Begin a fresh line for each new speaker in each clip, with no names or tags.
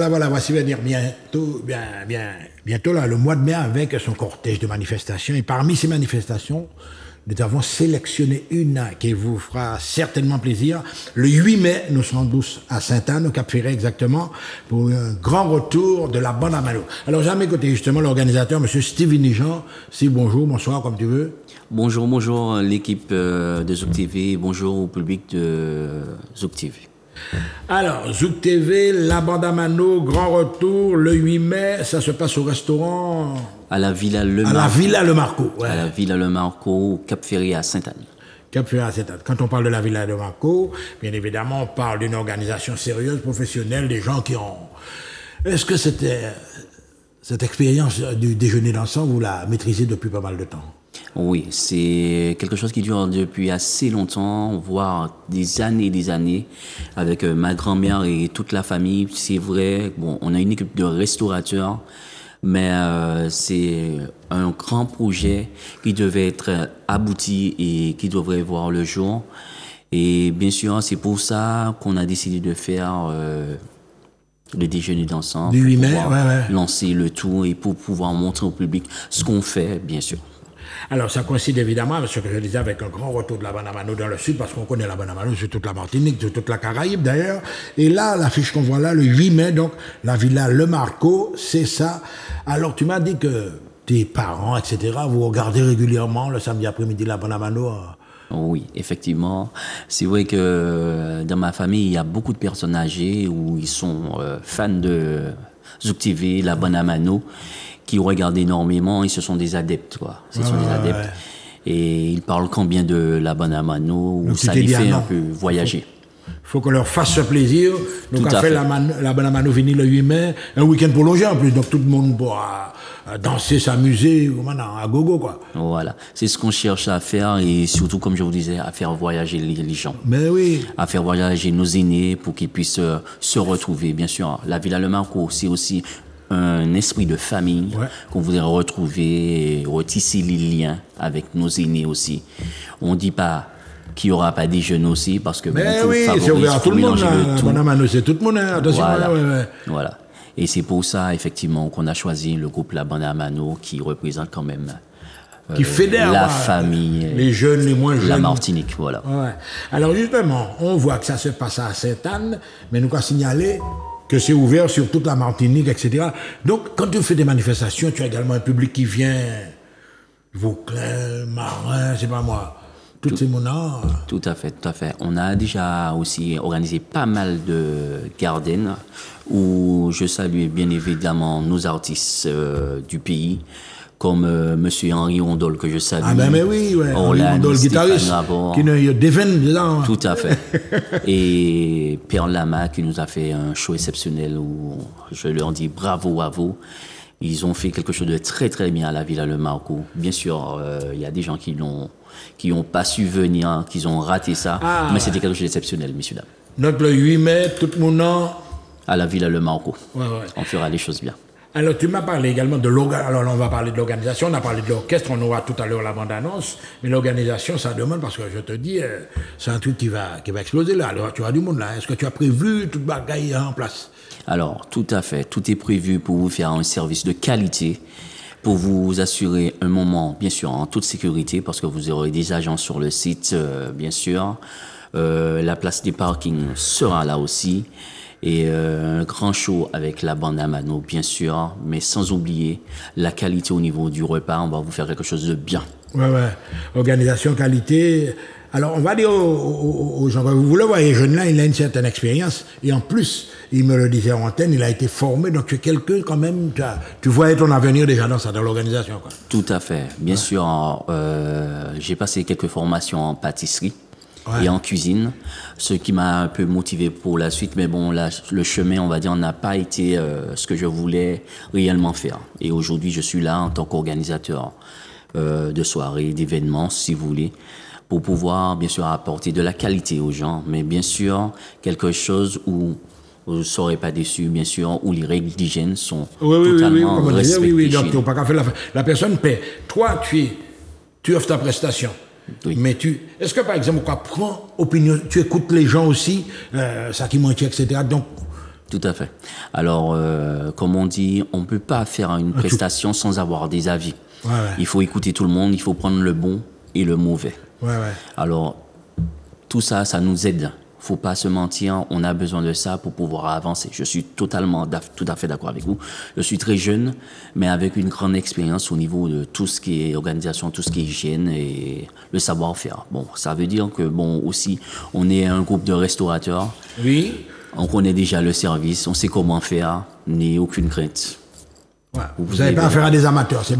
voilà, voici venir bientôt là, le mois de mai avec son cortège de manifestations. Et parmi ces manifestations, nous avons sélectionné une qui vous fera certainement plaisir. Le 8 mai, nous serons tous à Sainte-Anne, au Cap-Ferret exactement, pour un grand retour de la bande à Mano. Alors j'ai à mes côtés justement l'organisateur, M. Steve Nijan. Steve, bonjour, bonsoir, comme tu veux.
Bonjour l'équipe de Zouk TV, bonjour au public de Zouk TV.
Alors, Zouk TV, la bande à Mano, grand retour, le 8 mai, ça se passe au restaurant...
À la Villa Le Marco.
À la Villa Le Marco, ouais.
À la Villa Le Marco, au Cap-Ferret à Sainte-Anne.
Cap-Ferret à Sainte-Anne. Quand on parle de la Villa Le Marco, bien évidemment, on parle d'une organisation sérieuse, professionnelle, des gens qui ont... Est-ce que cette expérience du déjeuner dansant, vous la maîtrisez depuis pas mal de temps?
Oui, c'est quelque chose qui dure depuis assez longtemps, voire des années, avec ma grand-mère et toute la famille. C'est vrai, bon, on a une équipe de restaurateurs, mais c'est un grand projet qui devait être abouti et qui devrait voir le jour. Et bien sûr, c'est pour ça qu'on a décidé de faire le déjeuner dansant,
du 8 mai,
lancer le tout et pour pouvoir montrer au public ce qu'on fait, bien sûr.
Alors, ça coïncide évidemment avec ce que je disais, avec un grand retour de la bande à Mano dans le sud, parce qu'on connaît la bande à Mano sur toute la Martinique, sur toute la Caraïbe d'ailleurs. Et là, l'affiche qu'on voit là, le 8 mai, donc, la Villa Le Marco, c'est ça. Alors, tu m'as dit que tes parents, etc., vous regardez régulièrement le samedi après-midi la bande à Mano.
Oui, effectivement. C'est vrai que dans ma famille, il y a beaucoup de personnes âgées où ils sont fans de Zouk TV, la bande à Mano, qui regardent énormément et ce sont des adeptes, quoi. Ce sont des adeptes. Ouais. Et ils parlent combien de la bande à Mano, où ça les fait un peu voyager.
Il faut qu'on leur fasse ce plaisir. Donc, on fait la bande à Mano finit le 8 mai, un week-end prolongé en plus. Donc, tout le monde pourra danser, s'amuser, à gogo, quoi.
Voilà. C'est ce qu'on cherche à faire et surtout, comme je vous disais, à faire voyager les gens.
Mais oui.
À faire voyager nos aînés pour qu'ils puissent se retrouver. Bien sûr, la Villa Le Marco, c'est aussi un esprit de famille qu'on voudrait retrouver et retisser les liens avec nos aînés aussi. On ne dit pas qu'il n'y aura pas des jeunes aussi parce que
oui, c'est ouvert à tout le monde. C'est tout le monde. Attention.
Voilà. Et c'est pour ça, effectivement, qu'on a choisi le groupe La Bande à Mano qui représente quand même
qui fédère
la famille,
les jeunes, les moins jeunes.
La Martinique, voilà.
Ouais. Alors justement, on voit que ça se passe à Sainte-Anne, mais nous avons signalé que c'est ouvert sur toute la Martinique, etc. Donc, quand tu fais des manifestations, tu as également un public qui vient, Vauclin, Marin, c'est pas moi, tous ces mots-là.
Tout à fait, tout à fait. On a déjà aussi organisé pas mal de gardens où je salue bien évidemment nos artistes du pays, comme Monsieur Henri Ondol, que je salue.
Ah ben mais oui, Henri Ondol, guitariste, qui a des veines dedans.
Tout à fait. Et Pierre Lama, qui nous a fait un show exceptionnel où je leur dis bravo à vous. Ils ont fait quelque chose de très très bien à la Villa Le Marco. Bien sûr, il y a des gens qui n'ont pas su venir, qui ont raté ça, mais c'était quelque chose d'exceptionnel, messieurs, dames.
Donc le 8 mai, tout le monde
à la Villa Le Marco. On fera les choses bien.
Alors, tu m'as parlé également de l'organisation. Alors, on va parler de l'organisation, on a parlé de l'orchestre, on aura tout à l'heure la bande-annonce. Mais l'organisation, ça demande, parce que je te dis, c'est un truc qui va exploser là. Alors, tu as du monde là. Est-ce que tu as prévu toute bagaille en place?
Alors, tout à fait. Tout est prévu pour vous faire un service de qualité, pour vous assurer un moment, bien sûr, en toute sécurité, parce que vous aurez des agents sur le site, bien sûr. La place des parkings sera là aussi. Et un grand show avec la bande à Mano, bien sûr, mais sans oublier la qualité au niveau du repas. On va vous faire quelque chose de bien.
Ouais. Organisation, qualité. Alors, on va dire aux gens, vous le voyez, jeune là, il a une certaine expérience. Et en plus, il me le disait en antenne, il a été formé. Donc, tu es quelqu'un quand même, tu voyais ton avenir déjà dans l'organisation, quoi.
Tout à fait. Bien sûr, j'ai passé quelques formations en pâtisserie. Et en cuisine, ce qui m'a un peu motivé pour la suite. Mais bon, là, le chemin, on va dire, n'a pas été ce que je voulais réellement faire. Et aujourd'hui, je suis là en tant qu'organisateur de soirées, d'événements, si vous voulez, pour pouvoir, bien sûr, apporter de la qualité aux gens. Mais bien sûr, quelque chose où vous ne serez pas déçus, bien sûr, où les règles d'hygiène sont totalement respectées.
Oui, donc tu n'as pas qu'à faire la personne paie. Toi, tu offres ta prestation. Oui. Mais est-ce que par exemple, prends opinion, tu écoutes les gens aussi, ça qui manque, etc. Donc,
Tout à fait. Alors, comme on dit, on ne peut pas faire une prestation sans avoir des avis.
Ouais.
Il faut écouter tout le monde, il faut prendre le bon et le mauvais.
Ouais.
Alors, tout ça, ça nous aide. Faut pas se mentir, on a besoin de ça pour pouvoir avancer. Je suis tout à fait d'accord avec vous. Je suis très jeune, mais avec une grande expérience au niveau de tout ce qui est organisation, tout ce qui est hygiène et le savoir-faire. Bon, ça veut dire que, bon, aussi, on est un groupe de restaurateurs.
Oui.
On connaît déjà le service, on sait comment faire, n'ayez aucune crainte.
Ouais. Vous n'avez pas affaire à des amateurs, c'est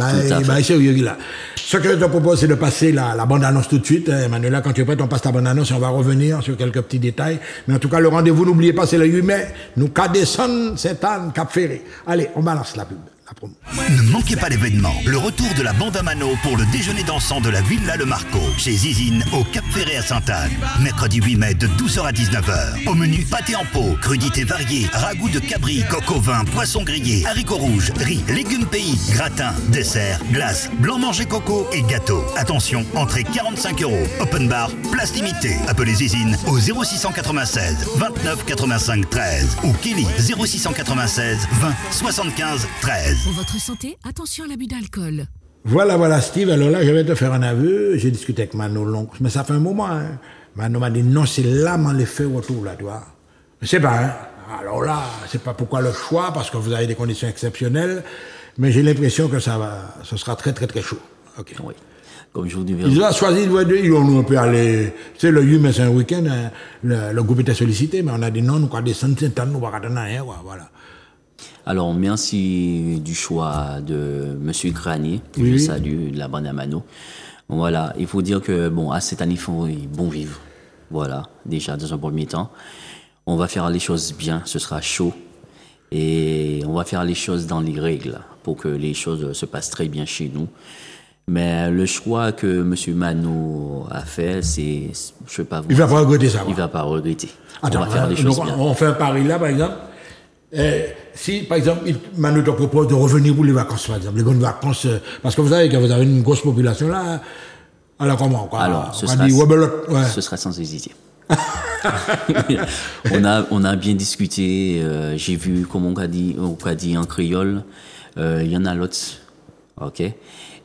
sérieux là. Ce que je te propose, c'est de passer la bande-annonce tout de suite. Emmanuela, quand tu es prête, on passe ta bande-annonce et on va revenir sur quelques petits détails. Mais en tout cas, le rendez-vous, n'oubliez pas, c'est le 8 mai. Nous, Cadesson, Sainte-Anne, Cap-Ferré. Allez, on balance la pub.
Ne manquez pas l'événement, le retour de la bande à Mano pour le déjeuner dansant de la Villa Le Marco, chez Zizine, au Cap-Ferré à Sainte-Anne. Mercredi 8 mai de 12h à 19h. Au menu pâté en pot, crudités variées, ragoût de cabri, coq au vin, poisson grillé, haricots rouges, riz, légumes pays, gratin, dessert, glace, blanc manger coco et gâteau. Attention, entrée 45 €, open bar, place limitée. Appelez Zizine au 0696 29 85 13 ou Kelly 0696 20 75 13.
Pour votre santé, attention à l'abus d'alcool.
Voilà, Steve. Alors là, je vais te faire un aveu. J'ai discuté avec Mano l'oncle, mais ça fait un moment. Hein. Mano m'a dit non, c'est là m'en les fait retour, là, tu vois. Je sais pas, hein. Alors là, c'est pas pourquoi le choix, parce que vous avez des conditions exceptionnelles, mais j'ai l'impression que ce sera très, très, très chaud. Ok.
Oui. Comme je vous dis,
ils ont choisi on peut aller, tu sais, le 8 mai, c'est un week-end, hein, le groupe était sollicité, mais on a dit non, nous, quoi, descendre Sainte-Anne, nous, va rien, voilà.
Alors, merci du choix de Monsieur Granier, que je salue, de la bande à Mano. Voilà, il faut dire que, bon, à cette année, il faut bon vivre. Voilà, déjà, dans un premier temps. On va faire les choses bien, ce sera chaud. Et on va faire les choses dans les règles, pour que les choses se passent très bien chez nous. Mais le choix que Monsieur Mano a fait, c'est, je sais pas vous.
Il va pas regretter ça.
Il va pas regretter.
Attends,
on va faire les choses bien.
On fait un pari là, par exemple. Si, par exemple, Manu te propose de revenir pour les vacances, par exemple, les grandes vacances, parce que vous savez que vous avez une grosse population là, alors comment, quoi?
Alors, ce sera sans hésiter. on a bien discuté, j'ai vu, comme on a dit en créole, il y en a l'autre, ok?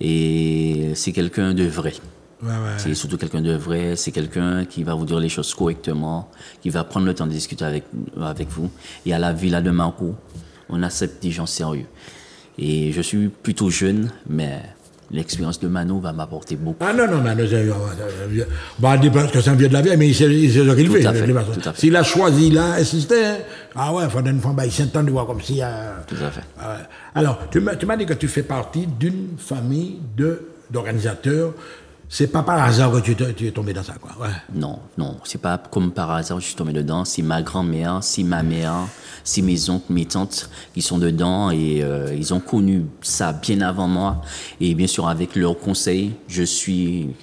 Et c'est quelqu'un de vrai.
Ouais.
C'est surtout quelqu'un de vrai, c'est quelqu'un qui va vous dire les choses correctement, qui va prendre le temps de discuter avec vous. Et à la Villa de Marco, on accepte des gens sérieux. Et je suis plutôt jeune, mais l'expérience de Mano va m'apporter beaucoup.
Ah non, Mano, parce que c'est un vieux de la vieille, mais il sait ce qu'il fait.
Tout à fait.
S'il a choisi, il a insisté. Ah ouais, il faut une fois, il s'entend de voir comme si.
Tout à fait.
Alors, tu m'as dit que tu fais partie d'une famille d'organisateurs. C'est pas par hasard que tu es tombé dans ça, quoi. Ouais.
Non, c'est pas comme par hasard que je suis tombé dedans. C'est ma grand-mère, c'est ma mère, c'est mes oncles, mes tantes qui sont dedans et ils ont connu ça bien avant moi. Et bien sûr, avec leurs conseils, je suis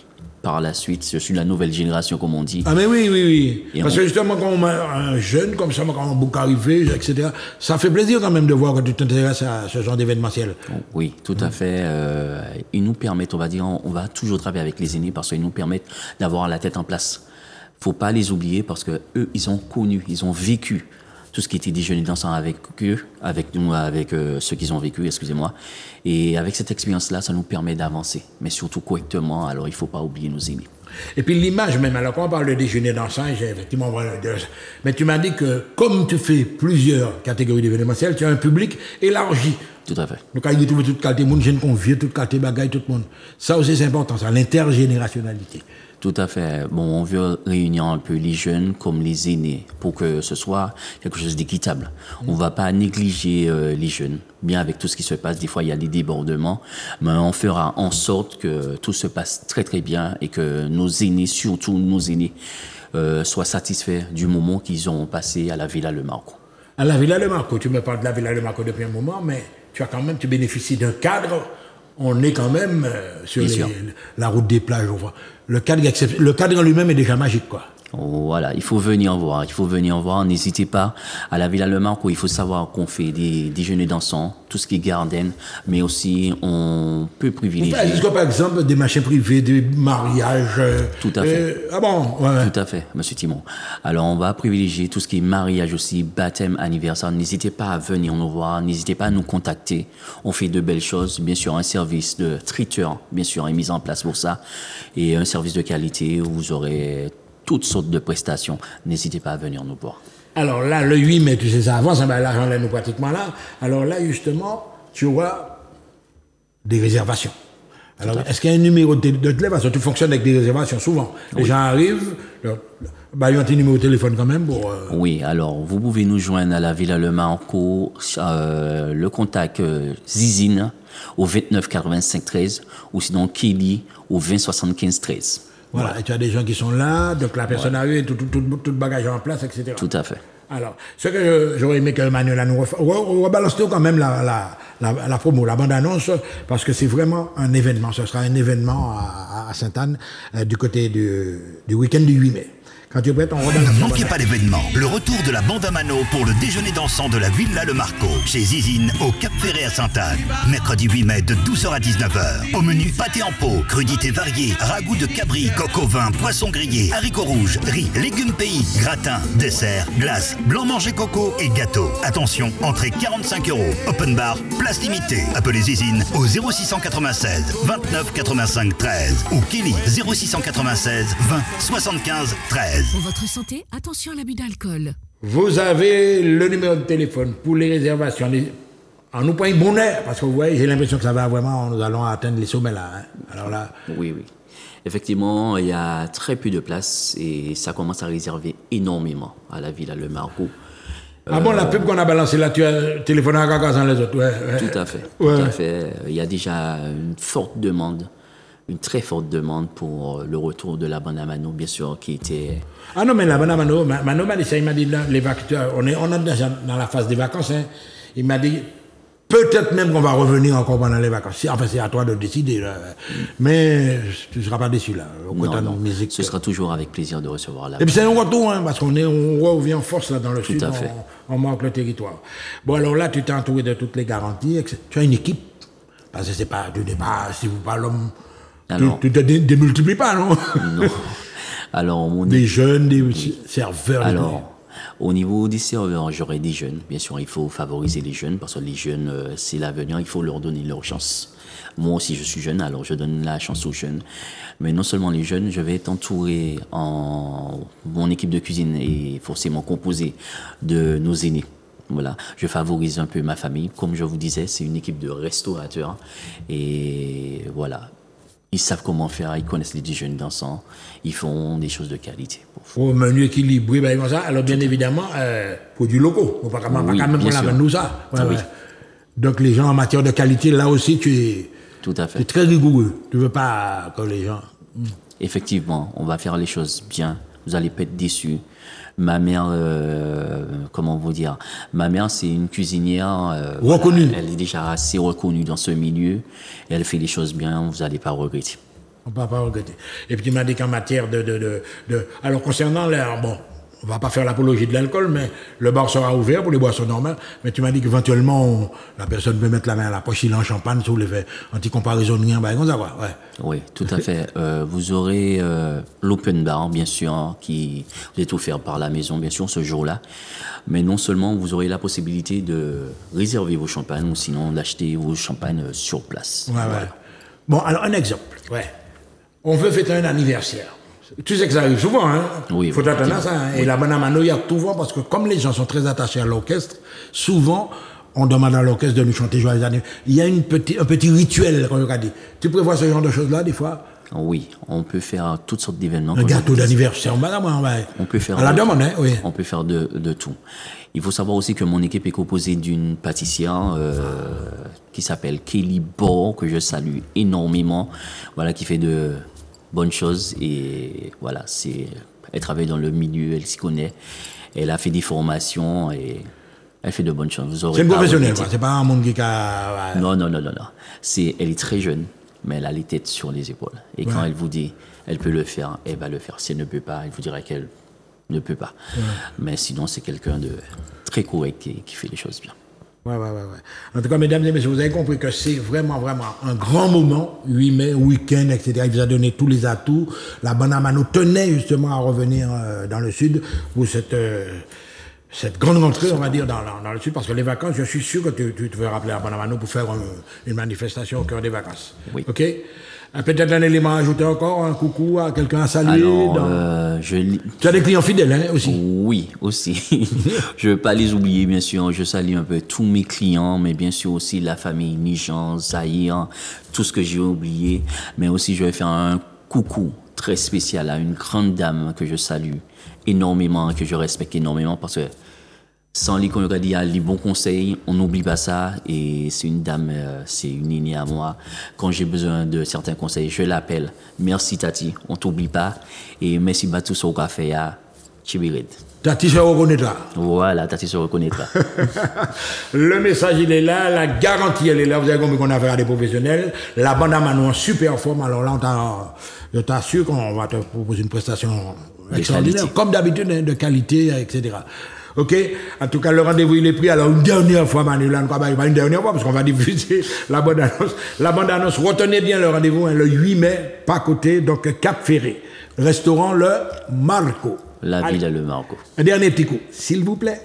la nouvelle génération, comme on dit.
Ah mais oui. Parce que justement, quand on est un jeune, comme ça, quand on est beaucoup arrivé, etc., ça fait plaisir quand même de voir que tu t'intéresses à ce genre d'événementiel.
Oui, tout à fait. Ils nous permettent, on va dire, on va toujours travailler avec les aînés parce qu'ils nous permettent d'avoir la tête en place. Faut pas les oublier parce que eux, ils ont connu, ils ont vécu tout ce qui était déjeuner dansant avec eux, avec nous, avec ceux qu'ils ont vécu, excusez-moi. Et avec cette expérience-là, ça nous permet d'avancer, mais surtout correctement. Alors, il faut pas oublier nos aînés.
Et puis l'image même, alors quand on parle de déjeuner dansant, j'ai effectivement... Mais tu m'as dit que comme tu fais plusieurs catégories d'événementiel, tu as un public élargi.
Tout à fait.
Donc, il y a toute qualité de monde, jeunes conviés, toute qualité de bagaille, tout le monde. Ça aussi, c'est important, ça, l'intergénérationnalité.
Tout à fait. Bon, on veut réunir un peu les jeunes comme les aînés pour que ce soit quelque chose d'équitable. On va pas négliger les jeunes. Bien avec tout ce qui se passe, des fois il y a des débordements, mais on fera en sorte que tout se passe très très bien et que nos aînés, surtout nos aînés, soient satisfaits du moment qu'ils ont passé à la Villa Le Marco.
À la Villa Le Marco, tu me parles de la Villa Le Marco depuis un moment, mais tu bénéficies d'un cadre. On est quand même sur la route des plages. Le cadre en lui-même est déjà magique, quoi.
Voilà, il faut venir voir, n'hésitez pas. À la Villa Le Marco, il faut savoir qu'on fait des déjeuners dansants, tout ce qui est garden, mais aussi on peut privilégier...
Est-ce que par exemple des machins privés, des mariages...
Tout à fait.
Ah bon, ouais.
Tout à fait, monsieur Timon. Alors on va privilégier tout ce qui est mariage aussi, baptême, anniversaire. N'hésitez pas à venir nous voir, n'hésitez pas à nous contacter. On fait de belles choses, bien sûr un service de traiteur, bien sûr, est mis en place pour ça, et un service de qualité où vous aurez toutes sortes de prestations. N'hésitez pas à venir nous voir.
Alors là, le 8 mai, tu sais, ça avance, ben là, j'en ai nous pratiquement là. Alors là, justement, tu vois des réservations. Alors, est-ce qu'il y a un numéro de téléphone? Parce que tu fonctionnes avec des réservations souvent. Les gens arrivent, bah, ils ont un petit numéro de téléphone quand même pour...
Oui, alors, vous pouvez nous joindre à la Villa Le Marco, le contact Zizine au 29 85 13, ou sinon Kelly au 20 75 13.
Voilà, et tu as des gens qui sont là, donc la personne arrive, tout bagage en place, etc.
Tout à fait.
Alors, ce que j'aurais aimé que Manuel nous rebalance quand même la promo, la bande-annonce, parce que c'est vraiment un événement. Ce sera un événement à Sainte-Anne, du côté du week-end du 8 mai. Quand tu es prêt, on rebalance.
Ne manquez pas l'événement. Le retour de la bande à Mano pour le déjeuner dansant de la Villa Le Marco, chez Zizine, au Cap-Ferré à Sainte-Anne. Mercredi 8 mai de 12h à 19h. Au menu, pâté en pot, crudités variées, ragoût de cabri, coq au vin, poisson grillé, haricots rouges, riz, légumes pays, gratin, dessert, glace, blanc manger coco et gâteau. Attention, entrée 45 €. Open bar, place limitée. Appelez Zizine au 0696 29 85 13 ou Kelly 0696 20 75 13.
Pour votre santé, attention à l'abus d'alcool.
Vous avez le numéro de téléphone pour les réservations. On nous prend une bonne heure, parce que vous voyez, j'ai l'impression que ça va vraiment, nous allons atteindre les sommets là. Hein. Alors là...
Oui. Effectivement, il y a très peu de places et ça commence à réserver énormément à la Villa Le Marco.
Ah bon, la pub qu'on a balancée là, tu as téléphoné à Gaga sans les autres, ouais.
Tout à fait, tout à fait. Il y a déjà une très forte demande pour le retour de la bande à Mano, bien sûr, qui était...
Ah non, mais la bande à Mano m'a dit ça, il m'a dit, les vacances, on est déjà dans la phase des vacances, hein. Il m'a dit, peut-être même qu'on va revenir encore pendant les vacances. Enfin, c'est à toi de décider, là. Mais tu ne seras pas déçu, là.
Non, musique, ce sera toujours avec plaisir de recevoir la...
Et puis c'est un retour, hein, parce qu'on revient en force, là, dans le sud.
Tout à fait.
On manque le territoire. Bon, alors là, tu t'es entouré de toutes les garanties, etc. Tu as une équipe, parce que c'est pas, tu n'es pas, si vous parlez l'homme...
Alors,
tu ne te démultiplies pas, non?
Non. Alors,
des jeunes, des serveurs.
Alors, au niveau des serveurs, j'aurai des jeunes. Bien sûr, il faut favoriser les jeunes, parce que les jeunes, c'est l'avenir, il faut leur donner leur chance. Moi aussi, je suis jeune, alors je donne la chance aux jeunes. Mais non seulement les jeunes, je vais être entouré mon équipe de cuisine est forcément composée de nos aînés. Voilà, je favorise un peu ma famille. Comme je vous disais, c'est une équipe de restaurateurs. Et voilà. Ils savent comment faire, ils connaissent les déjeuners dansants, ils font des choses de qualité.
Au menu équilibré, ben, comme ça. Alors, bien évidemment, produits locaux. On ne peut pas même la nous ça. Ouais, oui. Donc, les gens, en matière de qualité, là aussi, tu es,
tout à fait.
Tu es très rigoureux. Tu ne veux pas que les gens...
Effectivement, on va faire les choses bien. Vous n'allez pas être déçus. Ma mère, comment vous dire, ma mère c'est une cuisinière
reconnue.
Voilà, elle est déjà assez reconnue dans ce milieu. Elle fait les choses bien, vous n'allez pas regretter.
On ne va pas regretter. Et puis tu m'as dit qu'en matière alors concernant l'air, bon, on ne va pas faire l'apologie de l'alcool, mais le bar sera ouvert pour les boissons normales. Mais tu m'as dit qu'éventuellement, la personne peut mettre la main à la poche, il est en champagne, si vous voulez faire anti-comparaison de rien, ben, comme ça, quoi. Ouais.
Oui, tout à fait. Vous aurez l'open bar, bien sûr, qui vous est offert par la maison, bien sûr, ce jour-là. Mais non seulement vous aurez la possibilité de réserver vos champagnes, ou sinon d'acheter vos champagnes sur place.
Ouais,
voilà.
Ouais. Bon, alors un exemple. Ouais. On veut fêter un anniversaire. Tu sais que ça arrive souvent, hein?
Oui.
Faut t'attendre à ça. Hein? Oui. Et la bande à Mano, il y a souvent, parce que comme les gens sont très attachés à l'orchestre, souvent, on demande à l'orchestre de nous chanter Joyeux anniversaire. Il y a un petit rituel, comme on a dit. Tu prévois ce genre de choses-là, des fois?
Oui, on peut faire toutes sortes d'événements.
Un gâteau d'anniversaire, madame,
on peut faire
à la demande, hein? Oui.
On peut faire de tout. Il faut savoir aussi que mon équipe est composée d'une pâtissière qui s'appelle Kelly Bor, que je salue énormément, voilà, qui fait de bonnes choses et voilà, elle travaille dans le milieu, elle s'y connaît, elle a fait des formations et elle fait de bonnes choses.
C'est une professionnelle, quoi. C'est pas un monde qui a...
Non. Elle est très jeune. mais elle a les têtes sur les épaules. Et quand elle vous dit, elle peut le faire, elle va le faire. Si elle ne peut pas, elle vous dira qu'elle ne peut pas. Mais sinon, c'est quelqu'un de très correct qui fait les choses bien.
Ouais. En tout cas, mesdames et messieurs, vous avez compris que c'est vraiment un grand moment, 8 mai, week-end, etc. Il vous a donné tous les atouts. La bande à Mano tenait justement à revenir dans le sud pour cette grande rentrée, on va dire, dans le sud, parce que les vacances, je suis sûr que tu te veux rappeler à bande à Mano pour faire une manifestation au cœur des vacances.
Oui.
OK? Peut-être un élément à ajouter encore, un coucou à quelqu'un à saluer.
Alors,
Tu as des clients fidèles, hein, aussi?
Oui, aussi. Je ne veux pas les oublier, bien sûr. Je salue un peu tous mes clients, mais bien sûr aussi la famille Nijan, Zahir, tout ce que j'ai oublié. Mais aussi, je vais faire un coucou très spécial à une grande dame que je salue énormément, que je respecte énormément, parce que sans lui, qu'on aurait dit les bons conseils, on n'oublie pas ça. Et c'est une dame, c'est une aînée à moi. Quand j'ai besoin de certains conseils, je l'appelle. Merci Tati, on t'oublie pas. Et merci pour tout ce qu'on a fait à Chibirid.
Tati se reconnaîtra.
Voilà, Tati se reconnaîtra.
Le message, il est là. La garantie, elle est là. Vous avez compris qu'on a affaire à des professionnels. La bande à Mano en super forme. Alors là, je t'assure qu'on va te proposer une prestation extraordinaire. Comme d'habitude, de qualité, etc. OK? En tout cas, le rendez-vous, il est pris. Alors, une dernière fois, Manuela, pas une dernière fois, parce qu'on va diffuser la bande-annonce. La bande-annonce, retenez bien le rendez-vous, le 8 mai, pas à côté, donc Cap Ferré. Restaurant Le Marco.
La Villa Le Marco.
Un dernier petit coup, s'il vous plaît.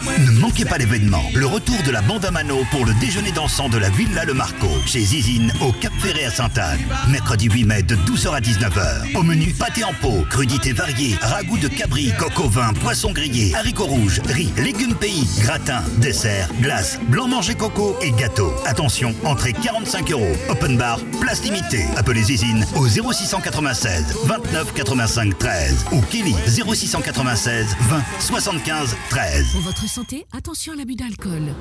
Ne manquez pas l'événement, le retour de la bande à Mano pour le déjeuner dansant de la Villa Le Marco, chez Zizine, au Cap Ferré à Sainte-Anne. Mercredi 8 mai de 12h à 19h. Au menu pâté en pot, crudités variées, ragoût de cabri, coq au vin, poisson grillé, haricots rouges, riz, légumes pays, gratin, dessert, glace, blanc manger coco et gâteau. Attention, entrée 45 €. Open bar, place limitée. Appelez Zizine au 0696 29 85 13 ou Kelly 0696 20 75 13.
Pour votre santé, attention à l'abus d'alcool.